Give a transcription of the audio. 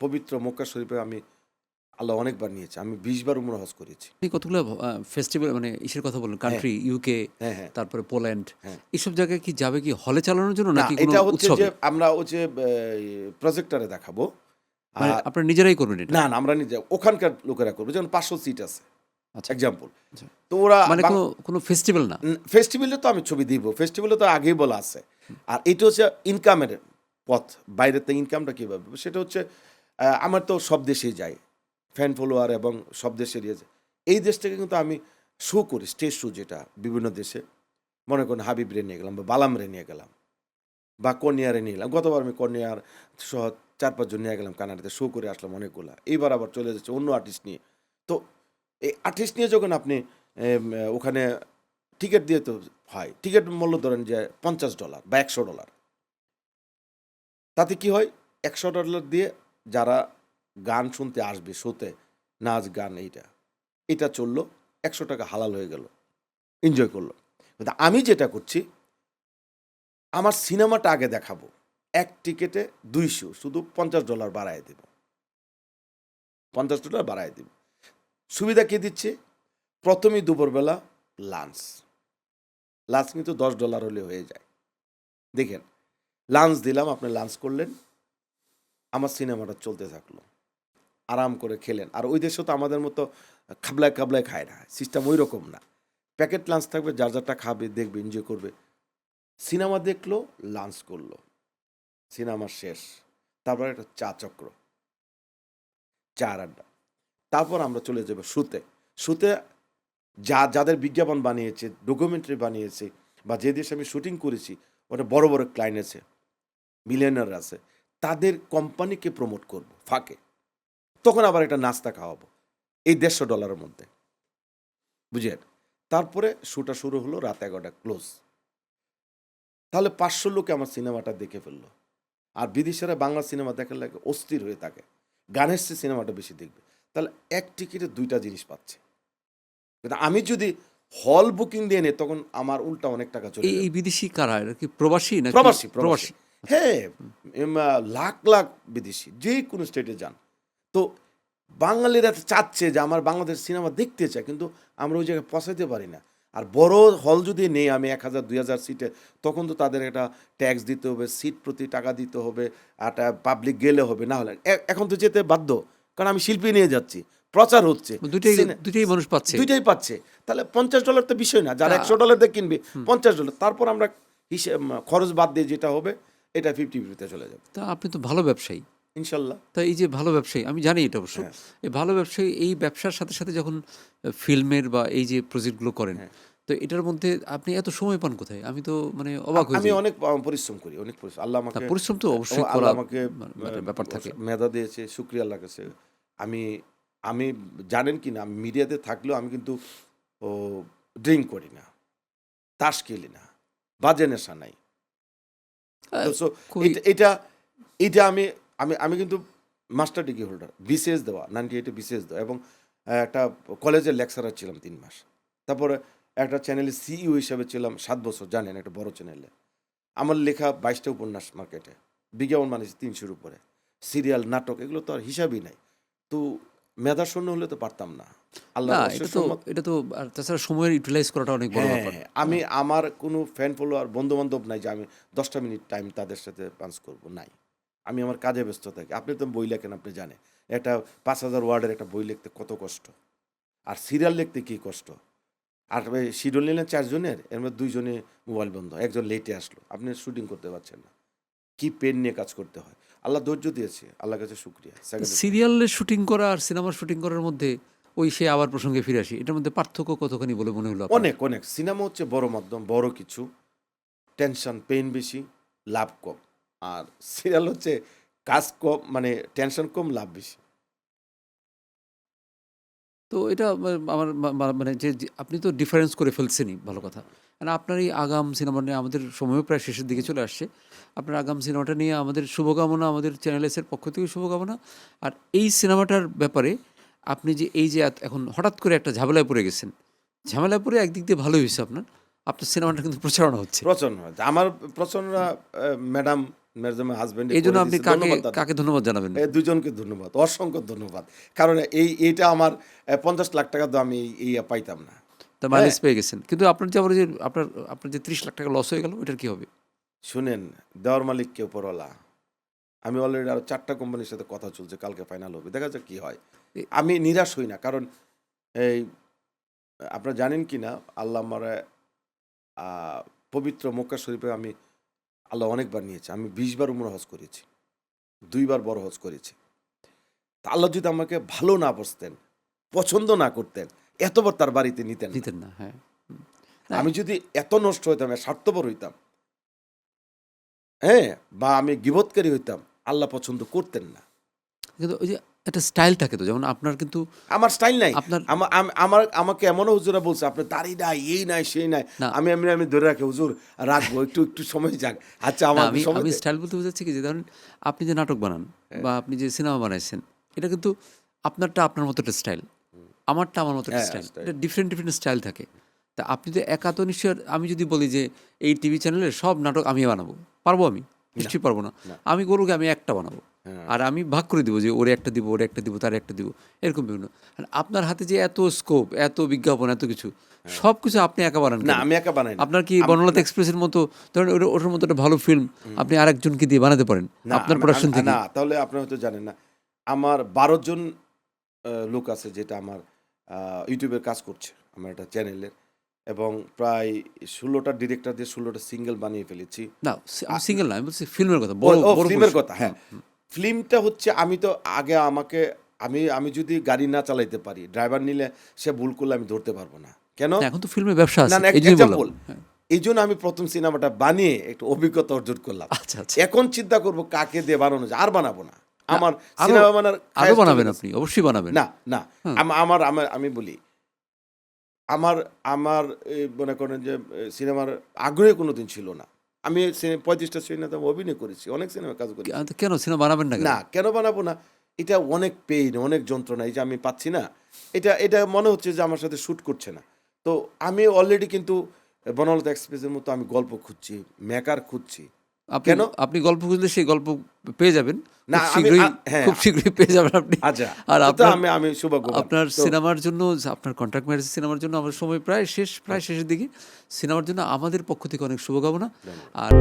পবিত্র মক্কা শরীফে আমি আল্লাহ অনেকবার নিয়েছে। আমি ২০ বার উমরা হজ করেছি। আপনি কতগুলো ফেস্টিভ্যাল মানে ইসের কথা বললেন, হ্যাঁ, কান্ট্রি, ইউকে, হ্যাঁ, হ্যাঁ, তারপরে পোল্যান্ড, হ্যাঁ। এসব জায়গায় কি যাবে কি হলে চালানোর জন্য না, নাকি কোনো এটা হচ্ছে যে উৎসবে? আমরা ওই যে প্রজেক্টরে দেখাবো। মানে আর আপনারা নিজেরাই করবেন এটা? না, না আমরা নিজে ওখানকার লোকেরা করবে। যেমন ৫০০ সিট আছে। আচ্ছা, এক্সাম্পল। আচ্ছা। তো ওরা মানে কোনো ফেস্টিভ্যাল না? ফেস্টিভ্যালে তো আমি ছবি দিব। ফেস্টিভ্যালে তো আগেই বলা আছে। আর এটা হচ্ছে ইনকামের পথ। বাইরের থেকে ইনকামটা কিভাবে? সেটা হচ্ছে আমার তো সব দেশেই যাই। ফ্যান ফলোয়ার এবং সব দেশের ইয়ে যে এই দেশ থেকে কিন্তু আমি শো করি, স্টেজ শো যেটা বিভিন্ন দেশে। মনে করুন হাবিবরে নিয়ে গেলাম বা বালামরে নিয়ে গেলাম বা কর্নিয়ারে নিয়ে গেলাম। গতবার আমি কর্নিয়ার সহ ৪-৫ জন নিয়ে গেলাম কানাডাতে শো করে আসলাম অনেকগুলা। এইবার আবার চলে যাচ্ছে অন্য আর্টিস্ট নিয়ে। তো এই আর্টিস্ট নিয়ে যখন আপনি ওখানে টিকেট দিয়ে তো হয়। টিকেট মূল্য ধরেন যে $৫০ বা $১০০। তাতে কি হয়? $১০০ দিয়ে যারা গান শুনতে আসবে শোতে, নাচ গান এটা চললো। ৳১০০ হালাল হয়ে গেল। এনজয় করল। কিন্তু আমি যেটা করছি, আমার সিনেমাটা আগে দেখাবো। ১ টিকেটে ২০০ শুধু $৫০ বাড়ায় দেব। $৫০ বাড়ায় দিব। সুবিধা কে দিচ্ছে? প্রথমেই দুপুরবেলা লাঞ্চ। লাঞ্চ কিন্তু $১০ হলে হয়ে যায়। দেখেন, লাঞ্চ দিলাম, আপনি লাঞ্চ করলেন, আমার সিনেমাটা চলতে থাকলো। আরাম করে খেলেন। আর ওই দেশে তো আমাদের মতো খাবলায়, খাবলায় খায় না। সিস্টেম ঐরকম না। প্যাকেট লাঞ্চ থাকবে, যার যারটা খাবে, দেখবে, এনজয় করবে। সিনেমা দেখলো, লাঞ্চ করলো। সিনেমা শেষ। তারপর একটা চা চক্র, চার আড্ডা। তারপর আমরা চলে যাব শোতে। শোতে যাদের বিজ্ঞাপন বানিয়েছে, ডকুমেন্টারি বানিয়েছে বা যে দেশে আমি শুটিং করেছি, ওটা বড়, বড় ক্লায়েন্ট আছে, মিলিয়নার আছে। তাদের কোম্পানিকে প্রমোট করব ফাঁকে। তখন আবার একটা নাস্তা খাওয়াবো। এই $১৫০ মধ্যে। বুঝলেন? তারপরে শোটা শুরু হলো, রাত ১১টা ক্লোজ। তাহলে ৫০০ লোকে আমার সিনেমাটা দেখে ফেললো। আর বিদেশিরা বাংলা সিনেমা দেখার লাগে অস্থির হয়ে থাকে। গানের চেয়ে সিনেমাটা বেশি দেখবে। তাহলে ১ টিকিটে ২ টা জিনিস পাচ্ছে। কিন্তু আমি যদি হল বুকিং দিয়ে নেই, তখন আমার উল্টা অনেক টাকা চলে এই যাবে। বিদেশি কারা? এরা কি প্রবাসী নাকি? প্রবাসী, প্রবাসী। প্রবাসী। আচ্ছা। হ্যাঁ, লাখ, লাখ বিদেশি। যে কোনো স্টেটে যান। তো বাঙালিরা চাচ্ছে যে আমার বাংলাদেশ সিনেমা দেখতে চায়, কিন্তু আমরা ওই জায়গায় পৌঁছাতে পারি না। আর বড় হল যদি নেই আমি ১,০০০-২,০০০ সিটে, তখন তো তাদের একটা ট্যাক্স দিতে হবে, সিট প্রতি টাকা দিতে হবে, একটা পাবলিক গেলে হবে, না হলে এখন তো যেতে বাধ্য। কারণ আমি শিল্পী নিয়ে যাচ্ছি, প্রচার হচ্ছে, দুইটাই দুইটাই মানুষ পাচ্ছে। ২ টাই পাচ্ছে। তাহলে $৫০ তো বিষয় না। যারা তা $১০০ দিয়ে কিনবে, $৫০। তারপর আমরা খরচ বাদ দিয়ে যেটা হবে, এটা 50-50 তে চলে যাবে। তা আপনি তো ভালো ব্যবসায়ী। ইনশাল্লাহ। তা এই যে ভালো ব্যবসায়ী, আমি জানি এটা অবশ্য। হ্যাঁ, এই ভালো ব্যবসায়ী এই ব্যবসার সাথে, সাথে যখন ফিল্মের বা এই যে প্রজেক্টগুলো করেন, হ্যাঁ। তো এটার মধ্যে আপনি এত সময় পান কোথায়? আমি তো মানে অবাক হয়ে আমি যাই। অনেক পরিশ্রম করি, অনেক পরিশ্রম। আল্লাহ না, আমাকে পরিশ্রম তো অবশ্যই করা আল্লাহ আমাকে মানে ব্যাপার থাকে। মেধা দিয়েছে, শুকরিয়া আল্লাহর কাছে। আমি আমি জানেন কি না, আমি মিডিয়াতে থাকলেও আমি কিন্তু ও ড্রিংক করি না, তাস খেলি না, বাজে নেশা নাই। আ তো সো খুবই এটা এটা এইটা আমি আমি আমি কিন্তু মাস্টার ডিগ্রি হোল্ডার। বিসিএস দেওয়া, 98 এ বিসিএস দেওয়া এবং একটা কলেজের লেকচারার ছিলাম ৩ মাস। তারপরে একটা চ্যানেলের সিইও হিসেবে ছিলাম ৭ বছর, জানেন একটা বড় চ্যানেলে। আমার লেখা ২২ টা উপন্যাস মার্কেটে। বিজ্ঞাপন বানিয়েছি ৩০০ র উপরে। সিরিয়াল, নাটক এগুলো তো আর হিসাবই নাই। তো মেধাশূন্য হলে তো পারতাম না। না, আল্লাহর অশেষ রহমত। এটা তো আর তাছাড়া সময়ের ইউটিলাইজ করাটা অনেক বড় হ্যাঁ, ব্যাপার। আমি হ্যাঁ? আমার কোনো ফ্যান ফলোয়ার, বন্ধু-বান্ধব নাই যে আমি ১০ টা মিনিট টাইম তাদের সাথে পাঞ্চ করব, নাই। আমি আমার কাজে ব্যস্ত থাকি। আপনি তো বই লেখেন, আপনি জানেন। একটা ৫,০০০ ওয়ার্ডের একটা বই লিখতে কত কষ্ট। আর সিরিয়াল লিখতে কি কষ্ট। আর ওই শিডিউল নিলেন ৪ জনের, এর মধ্যে ২ জনে মোবাইল বন্ধ। একজন লেটে আসলো। আপনি শুটিং করতে পারছেন না। কি পেন নিয়ে কাজ করতে হয়। আল্লাহ ধৈর্য দিয়েছে। আল্লাহর কাছে শুকরিয়া। তো সেকেন্ড সিরিয়ালের শুটিং করা আর সিনেমার শুটিং করার মধ্যে ওই সে আবার প্রসঙ্গে ফিরে আসি। এটার মধ্যে পার্থক্য কতখানি বলে মনে হলো আপনার? অনেক, অনেক। সিনেমা হচ্ছে বড় মাধ্যম, বড় কিছু। টেনশন, পেইন বেশি, লাভ কম। আর সিরিয়াল হচ্ছে কাজ কম, মানে টেনশন কম, লাভ বেশি। তো এটা আমার মানে যে আপনি তো ডিফারেন্স করে ফেলছেনই, ভালো কথা। মানে আপনার এই আগাম সিনেমা নিয়ে আমাদের সময়ও প্রায় শেষের দিকে চলে আসছে। আপনার আগাম সিনেমাটা নিয়ে আমাদের শুভকামনা, আমাদের চ্যানেল এসের পক্ষ থেকে শুভকামনা। আর এই সিনেমাটার ব্যাপারে আপনি যে এই যে এখন হঠাৎ করে একটা ঝামেলায় পড়ে গেছেন। ঝামেলায় পড়ে একদিক দিয়ে ভালোই হইছে আপনার। আপনার সিনেমাটা কিন্তু প্রচারণা হচ্ছে। প্রচন্ড হয়। আমার প্রচন্ডরা ম্যাডাম ম্যাডামের হাজবেন্ড এই জন্য আপনি কাকে ধন্যবাদ দাদা। কাকে ধন্যবাদ জানাবেন? দুজনকে ধন্যবাদ, অসংখ্য ধন্যবাদ। কারণ এইটা আমার 50 লাখ টাকা তো আমি এই পাইতাম না। তার মাইলেজ পেয়ে গেছেন, কিন্তু আপনার যে আবার যে আপনার যে 30 লাখ টাকা লস হয়ে গেল, ওটার কি হবে? শুনেন, দেওয়ার মালিক কে? উপরওয়ালা। আমি অলরেডি আরো 4টা কোম্পানির সাথে কথা চলছে, কালকে ফাইনাল হবে, দেখা যাক কি হয়। আমি নিরাশ হই না, কারণ এই আপনারা জানেন কি না, আল্লাহ আমার পবিত্র মক্কা শরীফে আমি আল্লাহ অনেকবার নিয়েছে। আমি 20 বার উমরা হজ করেছি, 2 বার বড় হজ করেছি। তা আল্লাহ যদি আমাকে ভালো না বুঝতেন, পছন্দ না করতেন, এতবার তার বাড়িতে নিতেন না। নিতেন না, হ্যাঁ। আমি যদি এত নষ্ট হইতাম, স্বার্থপর হইতাম, হ্যাঁ, বা আমি গীবতকারী হইতাম, আল্লাহ পছন্দ করতেন না। কিন্তু ওই যে একটা স্টাইল থাকে তো, যেমন আপনার কিন্তু আমার স্টাইল নাই। আপনার আমাকে এমনও হুজুরা বলছে, আপনার দাড়ি নাই, এই নাই, সেই নাই। না, আমি ধরে রাখি, হুজুর রাখবো, একটু সময় যাক। আচ্ছা, না, আমার আমি সময় আমি দে। স্টাইল বলতে বোঝাচ্ছি কি, যে ধরেন আপনি যে নাটক বানান বা আপনি যে সিনেমা বানাইছেন, এটা কিন্তু আপনারটা আপনার মতো একটা স্টাইল, আমারটা আমার মতো একটা হ্যাঁ, স্টাইল। style। এটা ডিফারেন্ট স্টাইল থাকে। তা আপনি তো একা তো নিশ্চয়, আমি যদি বলি যে এই টিভি চ্যানেলে সব নাটক আমি বানাবো, পারবো? আমি নিশ্চয়ই পারবো না। না। আমি গরুকে আমি একটা বানাবো, হ্যাঁ। আর আমি ভাগ করে দিব যে ওরে একটা দিব, ওরে একটা দিব, তার একটা দিব, এরকম বিভিন্ন। আর আপনার হাতে যে এত স্কোপ, এত বিজ্ঞাপন, এত কিছু, সব কিছু আপনি একা বানান না, কেন? আমি একা বানাই না। আপনার কি বনলতা এক্সপ্রেসের মতো ধরেন ওটার মতো একটা ভালো ফিল্ম আপনি আরেকজনকে দিয়ে বানাতে পারেন না, আপনার প্রোডাকশন থেকে? না, তাহলে আপনি হয়তো জানেন না, আমার 12 জন লোক আছে, যেটা আমার ইউটিউবের কাজ করছে, আমার একটা চ্যানেলের, এবং প্রায় 16টা ডিরেক্টর দিয়ে 16টা সিঙ্গেল বানিয়ে ফেলেছি। না, আমি সিঙ্গেল না, আমি বলছি ফিল্মের কথা, বড় বড় ফিল্মের পরিসর। কথা, হ্যাঁ। ফিল্মটা হচ্ছে, আমি তো আগে আমাকে আমি যদি গাড়ি না চালাইতে পারি, ড্রাইভার নিলে সে ভুল করলে আমি ধরতে পারবো না। কেন? না, এখন তো ফিল্মের ব্যবসা না, আছে, না, এই জন্যই বললাম। এক্সাম্পল। হ্যাঁ। এই জন্য আমি প্রথম সিনেমাটা বানিয়ে একটু অভিজ্ঞতা অর্জন করলাম। আচ্ছা, আচ্ছা। এখন চিন্তা করব কাকে দিয়ে বানানো যায়, আর বানাবো না। আমার আরো সিনেমা বানার আরো খায়েশ চলে বানাবেন, গেছে। আপনি অবশ্যই বানাবেন। না, না, হুম। আমি বলি, আমার আমার মনে করেন যে সিনেমার আগ্রহ কোনোদিন ছিল না। আমি 35টা সিনেমাতে অভিনয় করেছি, অনেক সিনেমা কাজ করেছি। কেন সিনেমা বানাবেন না কেন? না, কেন বানাবো না? এটা অনেক পেইন, অনেক যন্ত্রণা, এই যে আমি পাচ্ছি না, এটা মনে হচ্ছে যে আমার সাথে শ্যুট করছে না। তো আমি অলরেডি কিন্তু বনলতা এক্সপ্রেসের মতো আমি গল্প খুঁজছি, মেকার খুঁজছি। আপনি কেন? আপনি গল্প খুঁজলে সেই গল্প পেয়ে যাবেন না, খুব শীঘ্রই, হ্যাঁ, খুব শীঘ্রই পেয়ে যাবেন আপনি। আচ্ছা, আর তো আপনার আমি সৌভাগ্যবান। আপনার তো সিনেমার জন্য, আপনার কন্ট্রাক্ট ম্যারেজ সিনেমার জন্য আমার সময় প্রায় শেষ, প্রায় শেষের দিকে। সিনেমার জন্য আমাদের পক্ষ থেকে অনেক শুভকামনা। ধন্যবাদ। আর